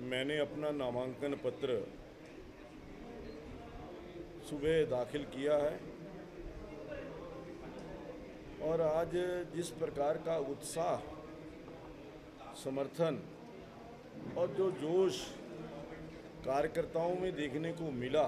मैंने अपना नामांकन पत्र सुबह दाखिल किया है और आज जिस प्रकार का उत्साह, समर्थन और जो जोश कार्यकर्ताओं में देखने को मिला,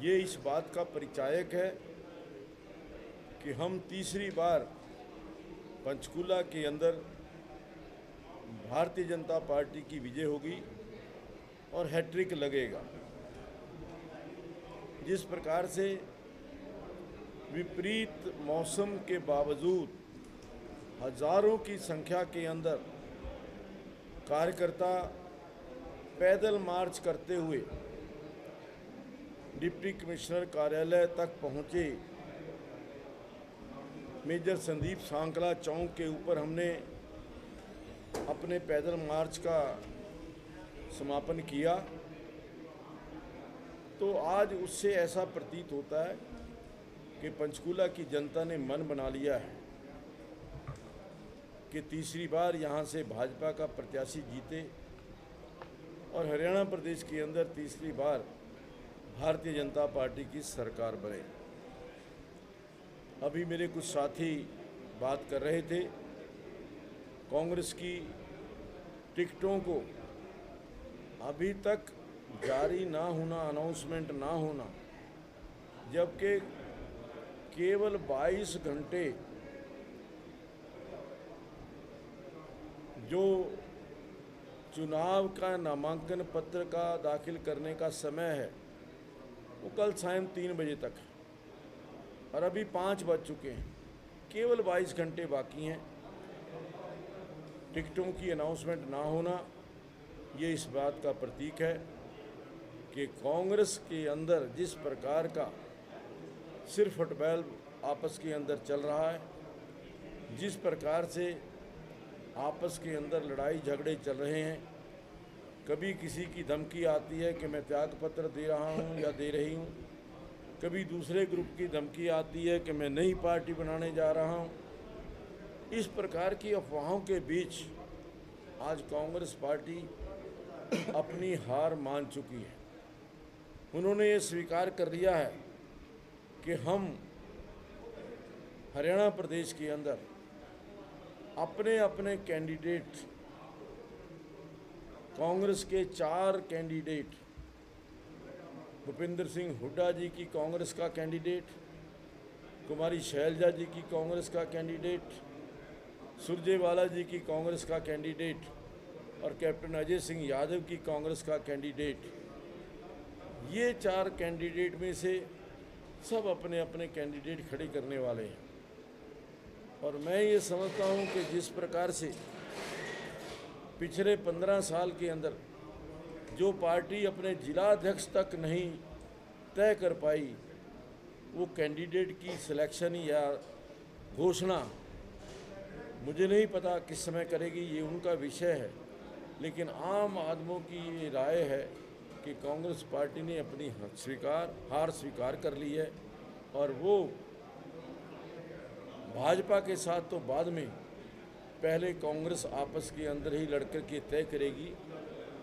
ये इस बात का परिचायक है कि हम तीसरी बार पंचकूला के अंदर भारतीय जनता पार्टी की विजय होगी और हैट्रिक लगेगा। जिस प्रकार से विपरीत मौसम के बावजूद हजारों की संख्या के अंदर कार्यकर्ता पैदल मार्च करते हुए डिप्टी कमिश्नर कार्यालय तक पहुंचे, मेजर संदीप सांकला चौक के ऊपर हमने अपने पैदल मार्च का समापन किया, तो आज उससे ऐसा प्रतीत होता है कि पंचकूला की जनता ने मन बना लिया है कि तीसरी बार यहाँ से भाजपा का प्रत्याशी जीते और हरियाणा प्रदेश के अंदर तीसरी बार भारतीय जनता पार्टी की सरकार बने। अभी मेरे कुछ साथी बात कर रहे थे, कांग्रेस की टिकटों को अभी तक जारी ना होना, अनाउंसमेंट ना होना, जबकि केवल 22 घंटे जो चुनाव का नामांकन पत्र का दाखिल करने का समय है वो कल शाम 3 बजे तक है और अभी 5 बज चुके हैं। केवल 22 घंटे बाकी हैं। टिकटों की अनाउंसमेंट ना होना ये इस बात का प्रतीक है कि कांग्रेस के अंदर जिस प्रकार का सिर फुटबॉल आपस के अंदर चल रहा है, जिस प्रकार से आपस के अंदर लड़ाई झगड़े चल रहे हैं, कभी किसी की धमकी आती है कि मैं त्यागपत्र दे रहा हूं या दे रही हूं, कभी दूसरे ग्रुप की धमकी आती है कि मैं नई पार्टी बनाने जा रहा हूं। इस प्रकार की अफवाहों के बीच आज कांग्रेस पार्टी अपनी हार मान चुकी है। उन्होंने ये स्वीकार कर लिया है कि हम हरियाणा प्रदेश के अंदर अपने अपने कैंडिडेट, कांग्रेस के 4 कैंडिडेट, भूपेंद्र सिंह हुड्डा जी की कांग्रेस का कैंडिडेट, कुमारी शैलजा जी की कांग्रेस का कैंडिडेट, सुरजेवाला जी की कांग्रेस का कैंडिडेट और कैप्टन अजय सिंह यादव की कांग्रेस का कैंडिडेट, ये 4 कैंडिडेट में से सब अपने अपने कैंडिडेट खड़े करने वाले हैं। और मैं ये समझता हूँ कि जिस प्रकार से पिछले 15 साल के अंदर जो पार्टी अपने जिलाध्यक्ष तक नहीं तय कर पाई, वो कैंडिडेट की सिलेक्शन या घोषणा मुझे नहीं पता किस समय करेगी, ये उनका विषय है। लेकिन आम आदमियों की ये राय है कि कांग्रेस पार्टी ने अपनी हार स्वीकार कर ली है और वो भाजपा के साथ तो बाद में, पहले कांग्रेस आपस के अंदर ही लड़कर के तय करेगी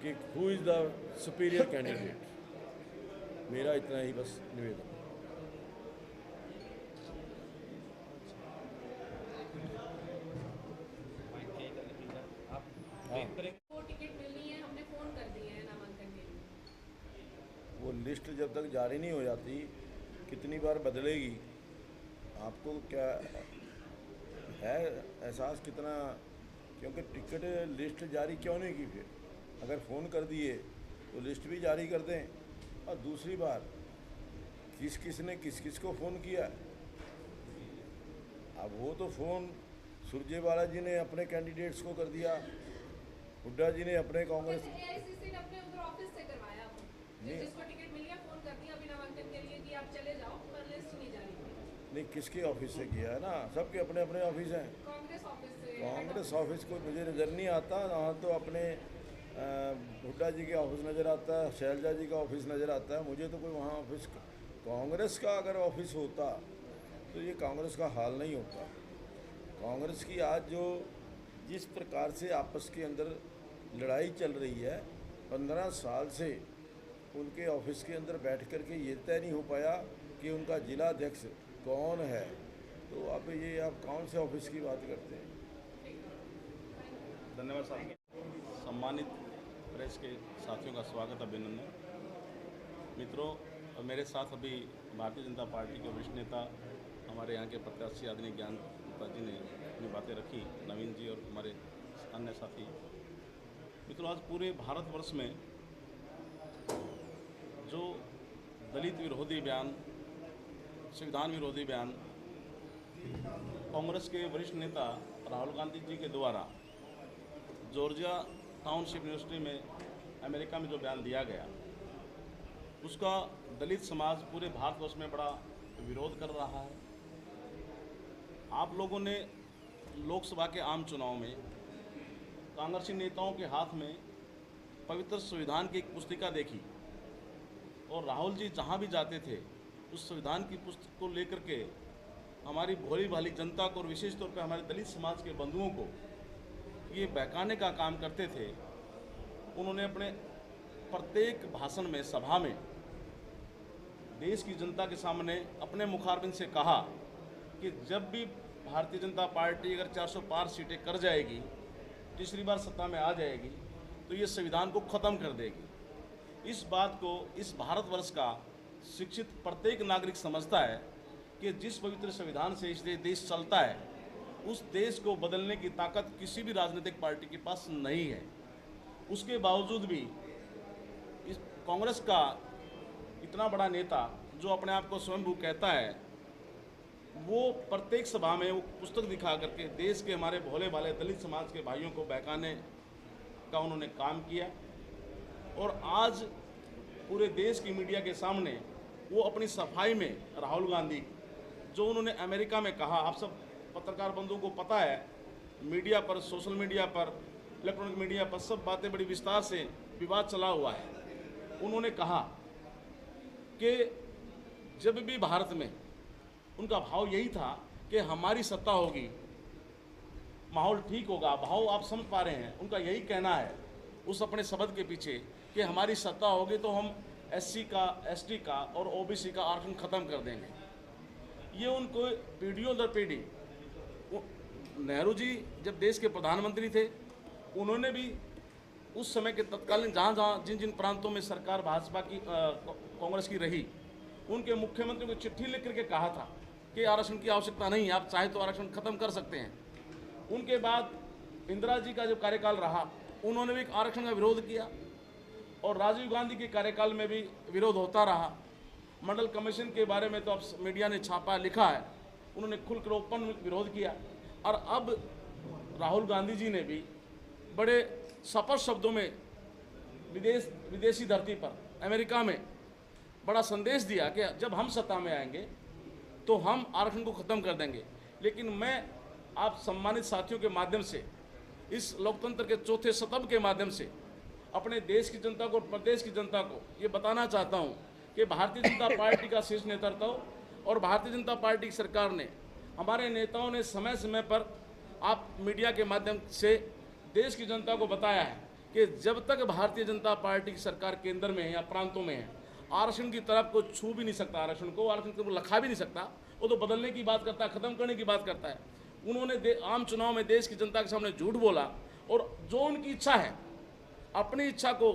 कि who is the superior candidate. मेरा इतना ही बस निवेदन। वो टिकट मिलनी है, हमने फोन कर दिए हैं नामांकन के लिए। वो लिस्ट जब तक जारी नहीं हो जाती, कितनी बार बदलेगी? आपको क्या है एहसास कितना? क्योंकि टिकट लिस्ट जारी क्यों नहीं की? फिर अगर फ़ोन कर दिए तो लिस्ट भी जारी कर दें। और दूसरी बात, किस ने किस को फ़ोन किया? अब वो तो फ़ोन सुरजेवाला जी ने अपने कैंडिडेट्स को कर दिया, हुड्डा जी ने अपने कांग्रेस AICC ने अपने उधर ऑफिस से करवाया, जिसको टिकट मिल गया फोन कर दिया अभी नामांकन के लिए कि आप चले जाओ, पर लिस्ट नहीं जारी की। नहीं, किसके ऑफिस से किया है ना? सबके अपने अपने ऑफिस हैं। कांग्रेस ऑफिस से। कांग्रेस ऑफिस को मुझे नज़र नहीं आता। वहाँ तो अपने हुड्डा जी के ऑफिस नज़र आता है, शैलजा जी का ऑफिस नज़र आता है। मुझे तो कोई वहाँ ऑफिस, कांग्रेस का अगर ऑफिस होता तो ये कांग्रेस का हाल नहीं होता। कांग्रेस की आज जो जिस प्रकार से आपस के अंदर लड़ाई चल रही है। 15 साल से उनके ऑफिस के अंदर बैठ कर के ये तय नहीं हो पाया कि उनका जिला अध्यक्ष कौन है। तो अब ये आप कौन से ऑफिस की बात करते हैं? धन्यवाद साहब। सम्मानित प्रेस के साथियों का स्वागत, अभिनंदन। मित्रों, मेरे साथ अभी भारतीय जनता पार्टी के वरिष्ठ नेता हमारे यहाँ के प्रत्याशी आदरणीय ज्ञान गुप्ता जी ने अपनी बातें रखी, नवीन जी और हमारे अन्य साथी। मित्रों, आज पूरे भारतवर्ष में जो दलित विरोधी बयान, संविधान विरोधी बयान कांग्रेस के वरिष्ठ नेता राहुल गांधी जी के द्वारा जॉर्जिया टाउनशिप यूनिवर्सिटी में अमेरिका में जो बयान दिया गया, उसका दलित समाज पूरे भारतवर्ष में बड़ा विरोध कर रहा है। आप लोगों ने लोकसभा के आम चुनाव में कांग्रेसी नेताओं के हाथ में पवित्र संविधान की एक पुस्तिका देखी और राहुल जी जहाँ भी जाते थे उस संविधान की पुस्तक को लेकर के हमारी भोली भाली जनता को और विशेष तौर पर हमारे दलित समाज के बंधुओं को ये बहकाने का काम करते थे। उन्होंने अपने प्रत्येक भाषण में, सभा में देश की जनता के सामने अपने मुखारबिंद से कहा कि जब भी भारतीय जनता पार्टी अगर 400 पार सीटें कर जाएगी, तीसरी बार सत्ता में आ जाएगी, तो ये संविधान को ख़त्म कर देगी। इस बात को इस भारतवर्ष का शिक्षित प्रत्येक नागरिक समझता है कि जिस पवित्र संविधान से इस देश चलता है, उस देश को बदलने की ताकत किसी भी राजनीतिक पार्टी के पास नहीं है। उसके बावजूद भी इस कांग्रेस का इतना बड़ा नेता जो अपने आप को स्वयंभू कहता है, वो प्रत्येक सभा में वो पुस्तक दिखा करके देश के हमारे भोले भाले दलित समाज के भाइयों को बहकाने का उन्होंने काम किया। और आज पूरे देश की मीडिया के सामने वो अपनी सफाई में राहुल गांधी, जो उन्होंने अमेरिका में कहा, आप सब पत्रकार बंधुओं को पता है, मीडिया पर, सोशल मीडिया पर, इलेक्ट्रॉनिक मीडिया पर सब बातें बड़ी विस्तार से विवाद चला हुआ है। उन्होंने कहा कि जब भी भारत में उनका भाव यही था कि हमारी सत्ता होगी, माहौल ठीक होगा, भाव आप समझ पा रहे हैं, उनका यही कहना है उस अपने शब्द के पीछे कि हमारी सत्ता होगी तो हम SC का, ST का और OBC का आरक्षण ख़त्म कर देंगे। ये उनको पीढ़ियों दर पीढ़ी, नेहरू जी जब देश के प्रधानमंत्री थे, उन्होंने भी उस समय के तत्कालीन जहाँ जिन जिन प्रांतों में सरकार भाजपा की कांग्रेस की रही, उनके मुख्यमंत्री को चिट्ठी लिख करके कहा था कि आरक्षण की आवश्यकता नहीं है, आप चाहे तो आरक्षण खत्म कर सकते हैं। उनके बाद इंदिरा जी का जब कार्यकाल रहा, उन्होंने भी आरक्षण का विरोध किया और राजीव गांधी के कार्यकाल में भी विरोध होता रहा। मंडल कमीशन के बारे में तो अब मीडिया ने छापा, लिखा है, उन्होंने खुलकर ओपन विरोध किया। और अब राहुल गांधी जी ने भी बड़े स्पष्ट शब्दों में विदेशी धरती पर, अमेरिका में बड़ा संदेश दिया कि जब हम सत्ता में आएंगे तो हम आरक्षण को ख़त्म कर देंगे। लेकिन मैं आप सम्मानित साथियों के माध्यम से, इस लोकतंत्र के चौथे शतक के माध्यम से अपने देश की जनता को और प्रदेश की जनता को ये बताना चाहता हूँ कि भारतीय जनता पार्टी का शीर्ष नेतृत्व और भारतीय जनता पार्टी की सरकार ने, हमारे नेताओं ने समय समय पर आप मीडिया के माध्यम से देश की जनता को बताया है कि जब तक भारतीय जनता पार्टी की सरकार केंद्र में है या प्रांतों में है, आरक्षण की तरफ को छू भी नहीं सकता, आरक्षण को लखा भी नहीं सकता, वो तो बदलने की बात करता है, ख़त्म करने की बात करता है। उन्होंने आम चुनाव में देश की जनता के सामने झूठ बोला और जो उनकी इच्छा है, अपनी इच्छा को,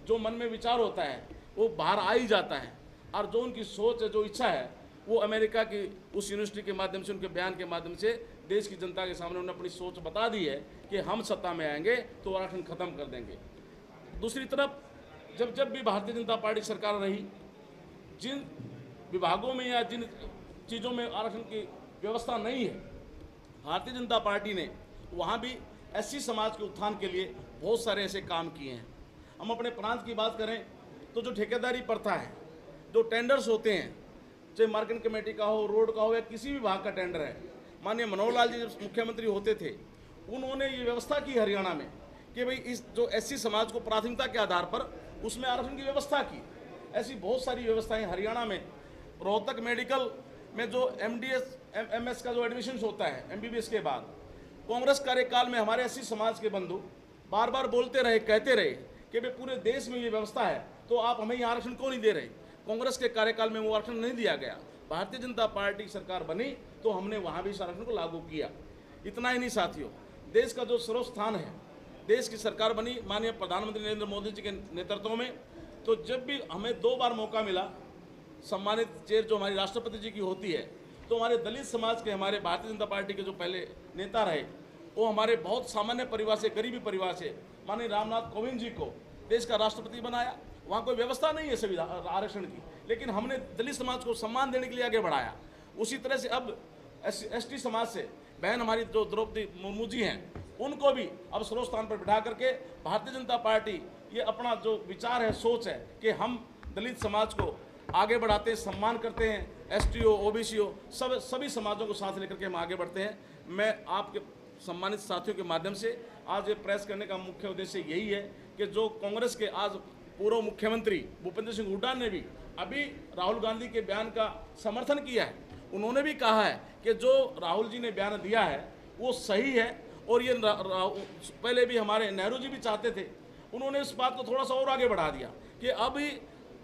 जो मन में विचार होता है वो बाहर आ ही जाता है। और जो उनकी सोच है, जो इच्छा है, वो अमेरिका की उस यूनिवर्सिटी के माध्यम से, उनके बयान के माध्यम से देश की जनता के सामने उन्होंने अपनी सोच बता दी है कि हम सत्ता में आएंगे तो आरक्षण खत्म कर देंगे। दूसरी तरफ जब भी भारतीय जनता पार्टी सरकार रही, जिन विभागों में या जिन चीज़ों में आरक्षण की व्यवस्था नहीं है, भारतीय जनता पार्टी ने वहाँ भी SC समाज के उत्थान के लिए बहुत सारे ऐसे काम किए हैं। हम अपने प्रांत की बात करें तो जो ठेकेदारी प्रथा है, जो टेंडर्स होते हैं, चाहे मार्केट कमेटी का हो, रोड का हो या किसी भी विभाग का टेंडर है, माननीय मनोहर लाल जी जब मुख्यमंत्री होते थे, उन्होंने ये व्यवस्था की हरियाणा में कि भाई इस जो SC समाज को प्राथमिकता के आधार पर उसमें आरक्षण की व्यवस्था की। ऐसी बहुत सारी व्यवस्थाएं हरियाणा में, रोहतक मेडिकल में जो MDS MS का जो एडमिशन होता है MBBS के बाद, कांग्रेस कार्यकाल में हमारे SC समाज के बंधु बार बार बोलते रहे, कहते रहे कि भाई पूरे देश में ये व्यवस्था है, तो आप हमें ये आरक्षण क्यों नहीं दे रहे। कांग्रेस के कार्यकाल में वो आरक्षण नहीं दिया गया। भारतीय जनता पार्टी सरकार बनी तो हमने वहाँ भी इस आरक्षण को लागू किया। इतना ही नहीं साथियों, देश का जो सर्वस्थान है, देश की सरकार बनी माननीय प्रधानमंत्री नरेंद्र मोदी जी के नेतृत्व में, तो जब भी हमें 2 बार मौका मिला, सम्मानित चेयर जो हमारी राष्ट्रपति जी की होती है, तो हमारे दलित समाज के, हमारे भारतीय जनता पार्टी के जो पहले नेता रहे, वो हमारे बहुत सामान्य परिवार से, गरीबी परिवार से माननीय रामनाथ कोविंद जी को देश का राष्ट्रपति बनाया। वहाँ कोई व्यवस्था नहीं है संविधान आरक्षण की, लेकिन हमने दलित समाज को सम्मान देने के लिए आगे बढ़ाया। उसी तरह से अब एसटी समाज से बहन हमारी जो द्रौपदी मुर्मू जी हैं, उनको भी अब सर्वस्थान पर बिठा करके भारतीय जनता पार्टी ये अपना जो विचार है, सोच है कि हम दलित समाज को आगे बढ़ाते हैं, सम्मान करते हैं, एसटी हो, ओबीसी हो, सभी समाजों को साथ लेकर के हम आगे बढ़ते हैं। मैं आपके सम्मानित साथियों के माध्यम से आज ये प्रेस करने का मुख्य उद्देश्य यही है कि जो कांग्रेस के आज पूर्व मुख्यमंत्री भूपेंद्र सिंह हुड्डा ने भी अभी राहुल गांधी के बयान का समर्थन किया है। उन्होंने भी कहा है कि जो राहुल जी ने बयान दिया है वो सही है, और ये पहले भी हमारे नेहरू जी भी चाहते थे। उन्होंने इस बात को थोड़ा सा और आगे बढ़ा दिया कि अभी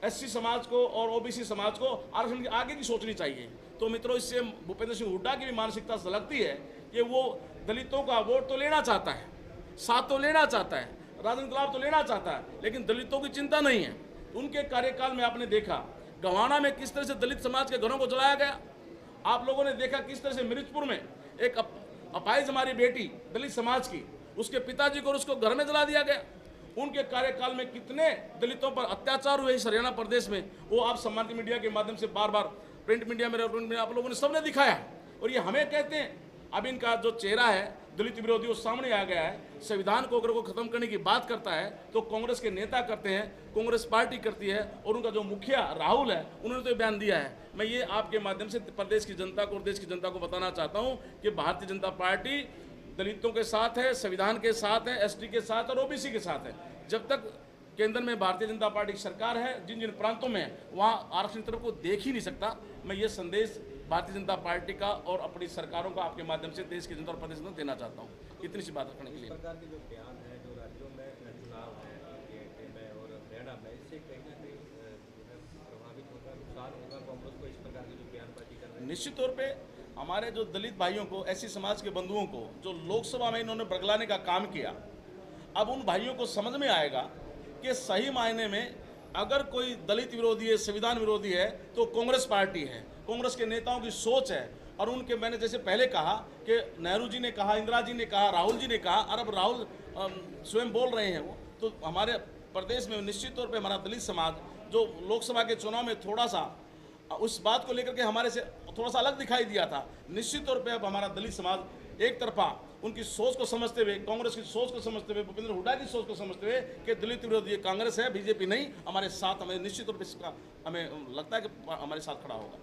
एससी समाज को और ओबीसी समाज को आरक्षण के आगे की सोचनी चाहिए। तो मित्रों, इससे भूपेंद्र सिंह हुड्डा की भी मानसिकता झलकती है कि वो दलितों का वोट तो लेना चाहता है, साथ तो लेना चाहता है, राजनीतिक लाभ तो लेना चाहता है, लेकिन दलितों की चिंता नहीं है। उनके कार्यकाल में आपने देखा गवाना में किस तरह से दलित समाज के घरों को जलाया गया। आप लोगों ने देखा किस तरह से मिर्चपुर में एक अपाहिज हमारी बेटी दलित समाज की, उसके पिताजी को और उसको घर में जला दिया गया। उनके कार्यकाल में कितने दलितों पर अत्याचार हुए इस हरियाणा प्रदेश में, वो आप सम्मानित मीडिया के माध्यम से बार बार प्रिंट मीडिया में आप लोगों ने सबने दिखाया। और ये हमें कहते हैं, अब इनका जो चेहरा है दलित विरोधी वो सामने आ गया है। संविधान को अगर वो खत्म करने की बात करता है तो कांग्रेस के नेता करते हैं, कांग्रेस पार्टी करती है, और उनका जो मुखिया राहुल है उन्होंने तो बयान दिया है। मैं ये आपके माध्यम से प्रदेश की जनता को और देश की जनता को बताना चाहता हूँ कि भारतीय जनता पार्टी दलितों के साथ है, संविधान के साथ है, एसटी के साथ और ओबीसी के साथ है। जब तक केंद्र में भारतीय जनता पार्टी की सरकार है, जिन जिन प्रांतों में है, वहाँ आरक्षण तरफ को देख ही नहीं सकता। मैं ये संदेश भारतीय जनता पार्टी का और अपनी सरकारों का आपके माध्यम से देश की जनता और प्रदेश में देना चाहता हूँ। इतनी सी बात रखने के लिए। सरकार के जो बयान है, जो राज्यों में चुनाव है में और हरियाणा में, इससे कहीं ना कहीं प्रभावित होगा, नुकसान होगा कांग्रेस को इस प्रकार के जो बयानबाजी कर रहे हैं। निश्चित तौर पे हमारे जो दलित भाइयों को, ऐसी समाज के बंधुओं को जो लोकसभा में इन्होंने बरगलाने का काम किया, अब उन भाइयों को समझ में आएगा कि सही मायने में अगर कोई दलित विरोधी है, संविधान विरोधी है, तो कांग्रेस पार्टी है। कांग्रेस के नेताओं की सोच है। और उनके, मैंने जैसे पहले कहा कि नेहरू जी ने कहा, इंदिरा जी ने कहा, राहुल जी ने कहा, और अब राहुल स्वयं बोल रहे हैं वो, तो हमारे प्रदेश में निश्चित तौर पे हमारा दलित समाज जो लोकसभा के चुनाव में थोड़ा सा उस बात को लेकर के हमारे से थोड़ा सा अलग दिखाई दिया था, निश्चित तौर पे अब हमारा दलित समाज एक तरफा उनकी सोच को समझते हुए, कांग्रेस की सोच को समझते हुए, भूपेंद्र हुड्डा की सोच को समझते हुए कि दलित विरोधी कांग्रेस है, बीजेपी नहीं, हमारे साथ, हमें निश्चित तौर पर इसका हमें लगता है कि हमारे साथ खड़ा होगा।